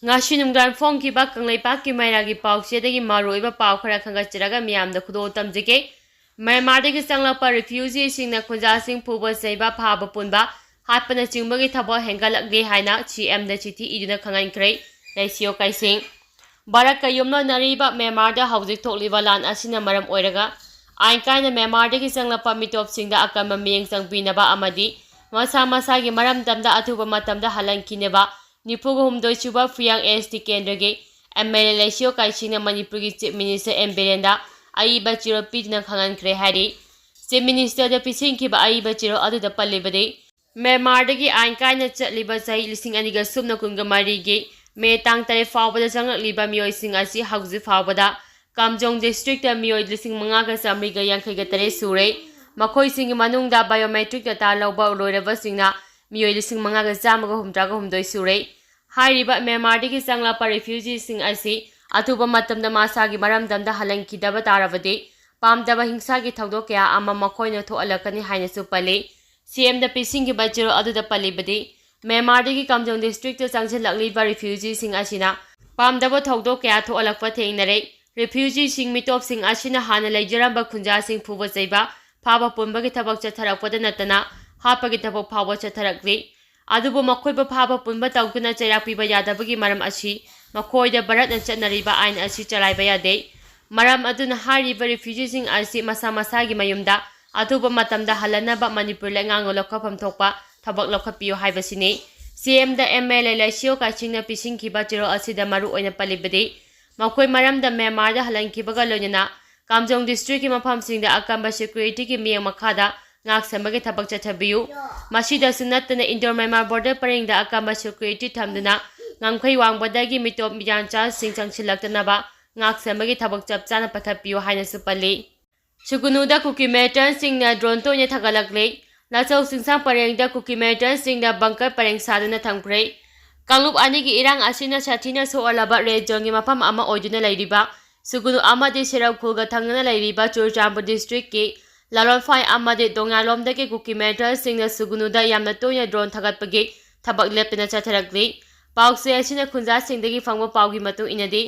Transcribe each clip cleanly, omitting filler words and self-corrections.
Ngashi nungdan phong ki ba kanglai pa ki maira gi pau se dagi maroi ba pau khara khanga chiraga miyam da khudo tamjike Myanmar dagi changlakpa refugee singna khunjasing phuba cheiba phaba punba hatpana chingbagi thabo hengalakde haina CM da chithi iduna khangan krai laisio kaising Barak kayumno nariba Myanmar da hawjik thokliba lan asina maram oiraga ain kaina Myanmar dagi changlakpa mitop singda akama miyeng changbinaba amadi masa masa gi maram damda athuba matamda halankineba Nipugo humdoi chuba Friyang ST Kendrage MLA Laisio Kaisina Manipuri Chief Minister Emberenda Aiba Chiro Pidna Khangan Kre Hari Chief Minister da Pising Kiba Aiba Chiro Adu da Palibade Myanmar dagi ain kaina chatliba sahi lising aniga sumna kunga marigi me tang tare fawbada changlakliba miyoi sing asi hauji fawbada Kamjong District da miyoi lising mangaga samriga yankaiga tare sure makhoi singi manungda biometric data lawba loiraba singna Miyoi lising mangaga zamaga humdraga humdoi sure. Hairiba Myanmar dagi changlakpa refugee sing asi atuba matamda masagi maram damda halankidaba tarabade pamdaba hingsa gi thawdok kaya ama makhoina thoalakani haina su pale. CM da pising gi bachiro adu da pale bade Myanmar dagi Kamjong district da changchalakliba refugee sing asina pamdaba thawdok kaya thoalakpa thengnare. Refugee sing mitop sing asina hana laijaramba khunjasing phuba cheiba phaba punba gi thabak chatharakpada natana Hapagi tabo Phaba chatharakli adubu makhoiba Phaba punba tawduna chairakpiba yadabagi maram asi makhoida baratna chatnariba ain asi chalaiba yade maram aduna hariba refugees sing asi masa masagi mayumda aduba matamda halanaba Manipur lengango lokhapam thokpa thabak lokhapiyo haibasini CM da MLA Laisio Kaisingna pising kiba chiro asida maru oina palibade makhoi maram da Myanmar da halankibaga loinana Kamjong district ki mafam sing da akamba security ki miyang makhada ngak samage thabak chathabiyu masida sunatna Indo Myanmar border paringda akamba security thamduna ngangkhai wangbadagi mitop mijancha sing changchilaktanaba ngak samage thabak chapchana pakhapiyu haina supali sugunuda kukimetan singna drone to ne thagalakle nachau singsang parengda kukimetan singna bunker pareng saduna thangpre kanglup ani gi irang asina sathina so alaba region gi mafam ama oiduna lairiba sugunu amade serau khulga thangna lairiba Churchampu district ki Lalonfai amade dongalom dagi kukimetal singna sugunuda yamna toya drone thagatpagi thabak lepna chatharakli paukse asina khunjasing dagi fangba paugi matung inadi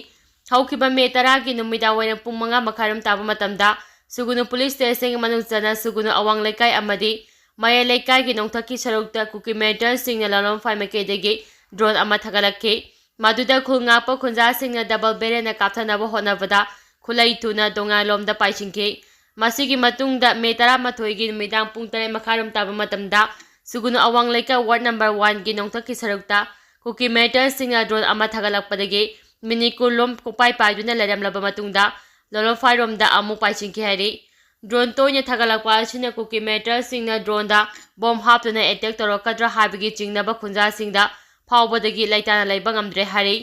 haukiba me taragi numida waina pung 5 makaram taba matamda sugunu police station manung chana sugunu awang lekai amadi maya lekai gi nongthaki sarukta kukimetal singna lalonfai makedagi drone ama thagalakhe maduda khulngapa khunjasingna double barrel kapthanaba honabada khulai tuna dongalomda paisingke Masigi matungda me tara mathoi gi midang pung tare makaram taba matamda sugunu awang leika ward number 1 gi nongthaki sarukta kukimetal singna drone ama thagalakpadagi minikulom kupai paiduna leramlaba matungda lolofai romda amu paisingki hari drone toina thagalakpa asina kukimetal singna drone da bomb haptuna attack torokadra habigi chingnaba khunja singda phawbadagi laitana leiba ngamdre hari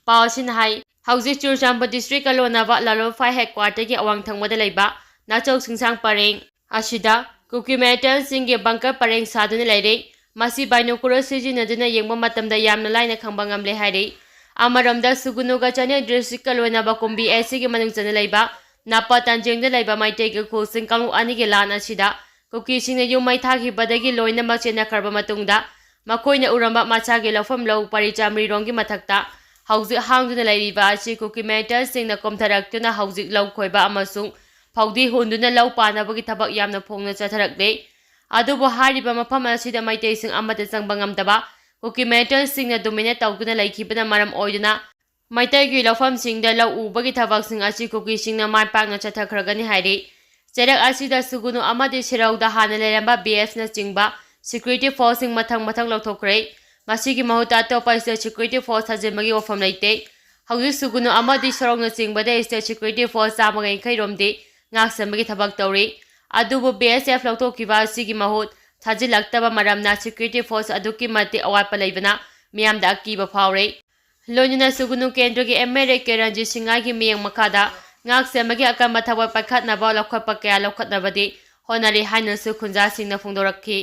pawsin hai hauji Churchampu district alonaba lalofai headquarter gi awang thangmada leiba Nachok singsang pareng asida kukimetal singge bunker pareng saduna laire masi binocular sijinaduna yengba matamda yamna laina khangba ngamle haire amaramda sugunuga chane district kalona ba kombi SC ge manung chana laiba napa tanjengda laiba maitei ge khosing kalu ani ge lana sida kuki singna yumai thagi badagi loina ma chena karba matungda makoina uramba macha ge lofam lo pari chamri rongi mathakta hauji hangduna lairiba asi kukimetal singna komtharaktuna hauji lau khoiba amasung Paudi hunduna lau panabagi thabak yamna phongna chatharakle adubo hariba mafam asida maitei sing amata changba ngamdaba kukimetal singna domina tawduna laikhibana maram oiduna maitai gi lofam singda lau ubagi thabak sing asi kuki singna mai pakna chathakragani haire cherak asida sugunu amade serauda hana leramba BS na chingba security force sing mathang lothokre masigi mahuta to paisa security force hajemagi wafam laite hauji sugunu amade serongna chingbada state security force amagai khairomde ngak samagi thabak tawri adubu BSF lautokiba sigi mahut thajilaktaba maramna security force aduki mate awapa leibana miyamda akiba phawre loinina sugunu kendra gi MLA Keranji Singai gi miyang makada ngak samagi akamba thawa pakhatna ba lokhapa kya lokhatnabadi honari haina su khunjasing na phongdorakhi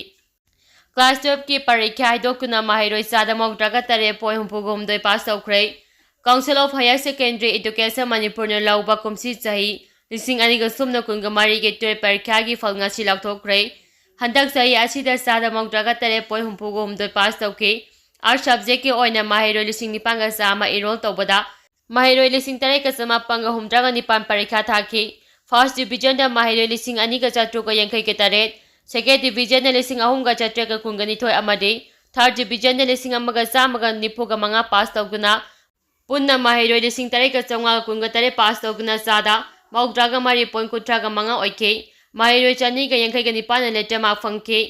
class 12 ki parikha haidokuna mahairoi sada mokdraga tare poi humpugum doi pass tawkhre Council of Higher Secondary Education Manipur na lauba kumsi chahi Lising aniga sumna kunga mari ge toy parikha gi phal ngasi laukthokre handak sahi asida sada mokdraga tare poi humpugum doi pass tawke art subject की ओइना माहिरोय लिसिंग निपांगा चामा इरोल तौबदा माहिरोय लिसिंग तरे का चमा पंगा हुमद्रागा निपान परीक्षा थाकी first division दा माहिरोय लिसिंग अनि का चट्रु का यंखै के तरेत सेकेंड डिवीजन दा लिसिंग अहुम का चट्रे का कुंगनी थोय अमदि थर्ड डिवीजन दा लिसिंग अमगा चामगा निफुगा मंगा पास तौगुना पुन्ना माहिरोय लिसिंग तरे का चौंगा कुंगा तरे पास तौगुना चादा मौद्रागा मारी पॉइंट कुट्रागा मंगा ओइके माहिरोय चनी का यंखै का निपान लेटर मार्क फंके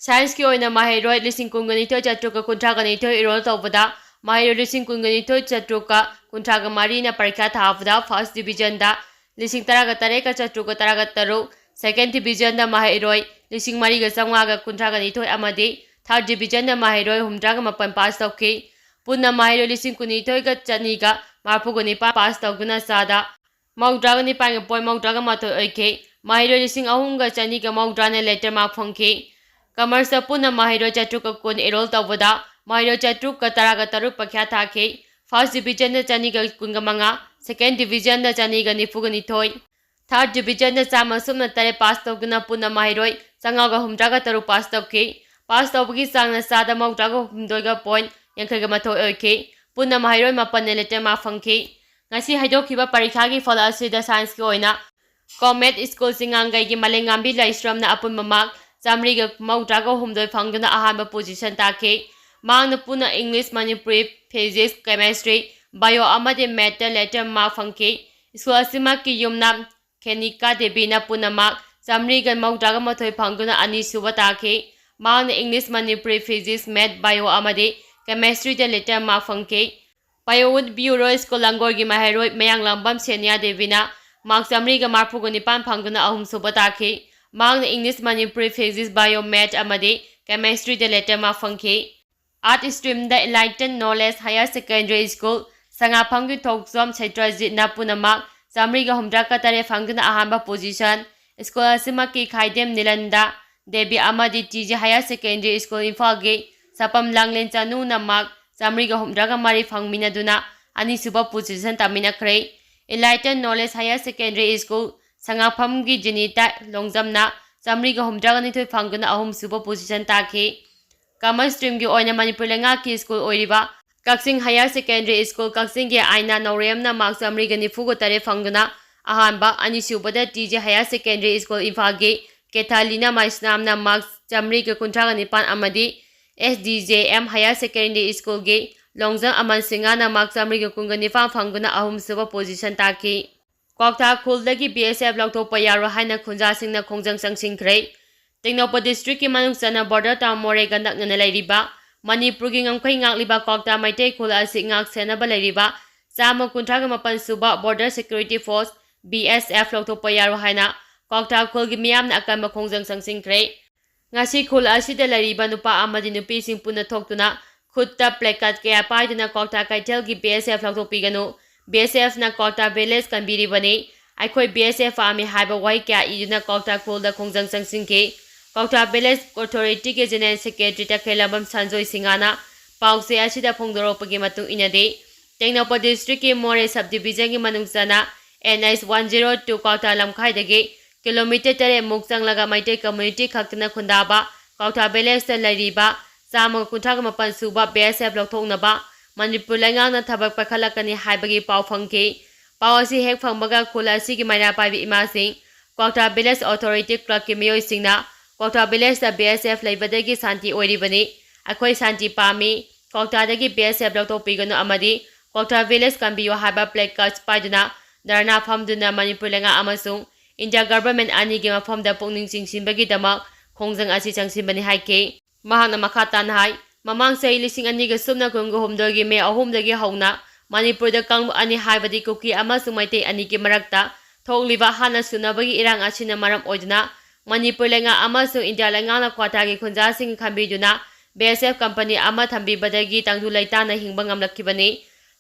साइंस की ओइना माहिरोय लिसिंग कुंगनी चट्रु का कुट्रागा निथोय इरोल तौबदा माहिरोय लिसिंग कुंगनी चट्रु का कुंट्रागा मारी ना परीक्षा थाबदा फर्स्ट डिवीजन दा लिसिंग तरागा तरे का चट्रु का तरागा तरु सेकेंड डिवीजन दा माहिरोय लिसिंग मारी का चौंगा कुंट्रागा निथोय अमदि थर्ड डिवीजन दा माहिरोय हुमद्रागा मपन पास तौके पुन्ना माहिरोय लिसिंग कुनिथोय का चनीगा मारफुगा निपा पास तौगुना चादा मौद्रागा निपान का पॉइंट मौद्रागा माथोय ओइके माहिरोय लिसिंग अहुमगा चनीगा मौद्राने लेटर मार्क फंके कमर्स पुनः माहिरोय चट्रुक कुन इरोल तौबदा माहिरोय चट्रुक तरागा तरुक पख्या थाके फर्स्ट डिवीजन चनीगा कुंगा मंगा second division चनीगा निफुगा निथोय third division Chama Sumana तरे पास तौगुना पुनः माहिरोय चंगागा हुमद्रागा तरुक पास तौके पास तौबगी चांगना चादा मौद्रागा हुमदोयगा पॉइंट यंखैगा मथोय ओइके पुनः माहिरोय मपन लेटर मा फंके ngasi haidokhiba parikha gi fala asida science ki oina comet school singangai gi malengambi laisram na apun mamak chamri ga mautra ga humdoi phangduna ahamba position take mangna puna english manipuri physics chemistry bio amade math letter ma phangke school asima ki yumna khenika debina puna mak chamri ga mautra ga mathoi phangduna ani suba take mangna english manipuri physics math bio amade chemistry de letter ma phangke Payawud Bureau School Langor gi maheroi mayang lambam senia devina mark samri ga marphugo nipan phangduna ahum subataki mang English Manipuri physics bio math amade chemistry de letter ma phangke art stream the enlightened knowledge higher secondary school sanga phanggi thoksom chaitraji napuna samri ga humdra ka tare phangduna ahamba position school asima ki khaidem nilanda devi amadi tiji higher secondary school imphal ge sapam langlen chanu na mark Samri ga humdraga mari phangmina duna ani suba position tamina kre enlightened knowledge higher secondary school sangapham gi jinita longjamna samri ga humdraga ni thoi phanguna ahum suba position takhe commerce stream gi oina manipur lenga ki school oiriba kaksing higher secondary school kaksing gi aina norem na mark samri ga ni fugo tare phanguna ahanba ani suba da tj higher secondary school ifage kethalina maisnam na mark samri ga kuntraga nipan amadi SDJM Higher Secondary School ge Longjang Aman Singa na mark samri ga kungani fa phanguna ahum suba position taki Kwakta khul dagi BSF lokthokpa yaro haina khunjasing na khongjang sangsing khre Tengnopa district ki manung sana border town more gandak na lairiba Manipur gi ngamkhai ngakliba Kwakta maitei khul asi ngak senaba lairiba chama kunthraga mapan suba border security force BSF lokthokpa yaro haina Kwakta khul gi miyam na akan ma khongjang sangsing khre ngasi khul asida lariba nupa amadi nupi sing puna thoktuna khutta plakat kaya paiduna Kwakta kaitel gi BSF lokthokpiganu BSF na Kwakta village kanbiri bani aikhoi BSF army haiba wai kya iduna Kwakta khul da khongjang sangsingke Kwakta village authority ke general secretary ta khelabam sanjoi singana pause asida phongdoropagi matung inade Tengnopa district ki more subdivision gi manung sana NS 102 Kwakta lamkhai dagi kilometer tare muk changlaga maitei community khakna khundaba Kwakta village ta lariba chama kunthraga mapan suba BSF lokthoknaba Manipur lengang na thabak pakhalakani haibagi pau phangke pau asi hek phangbaga khulasi gi maina paibi imasing Kwakta village authority clerk ki miyoi singna Kwakta village ta BSF laibadagi santi oiribani akhoi santi pami Kwakta dagi BSF lokthokpiganu amadi Kwakta village kambiyo haiba placards paiduna darna phamduna Manipur lenga amasung India government ani gi mafam da pongning chingsinbagi damak khongjang asi changsinbani haike mahana makhatan hai mamang sei lising ani ga sumna gongo homdogi me ahum dagi hauna Manipur da kang ani haibadi kuki ama sumaite ani gi marakta thokliba hana sunabagi irang asina maram oidna Manipur lenga ama su India lenga na khwata gi khunjasing khambiduna BSF company ama thambi badagi tangdu laita na hingba ngamlakkibani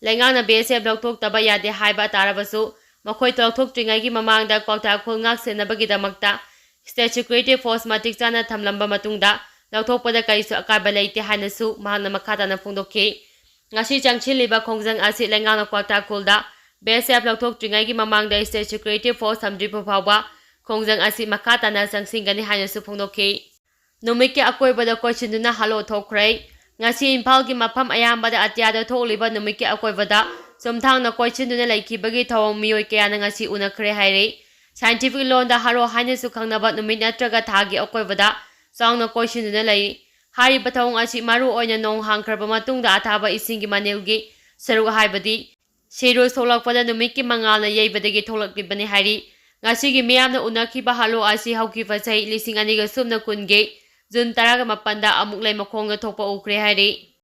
lenga na BSF lokthok taba yade haiba tarabasu Makhoi tokthok tringai gi mamangda Kwakta khul ngak senabagi damakta state security force matik chana thamlamba matungda lokthokpada kaisu akaiba leite hanasu mahana makhata na phongdokhe ngasi changchiliba khongjang asi lengana Kwakta khulda BSF lokthok tringai gi mamangda state security force samdripa phaba khongjang asi makhata na changsingani hanasu phongdokhe numike akoibada koichinuna halo thokrai ngasi Imphal gi mafam ayambada atyada tholiba numiki akoibada sumthangna koichinuna laikibagi thawang miyoi kayana ngasi unakhre haire scientific londa haro haine su khangnaba numit natraga thagi akoibada sangna koichinuna lai hari bathawang asi maru oina nong hangkhraba matungda athaba isingi manelgi saru haibadi Shiro solakpada numiki mangalna yeibadagi tholakibani hari ngasigi miyamna unakhiba halo asi haukiba chai lising aniga sumna kunge Jun 18 amuk lai makhongna thokpa ukre hari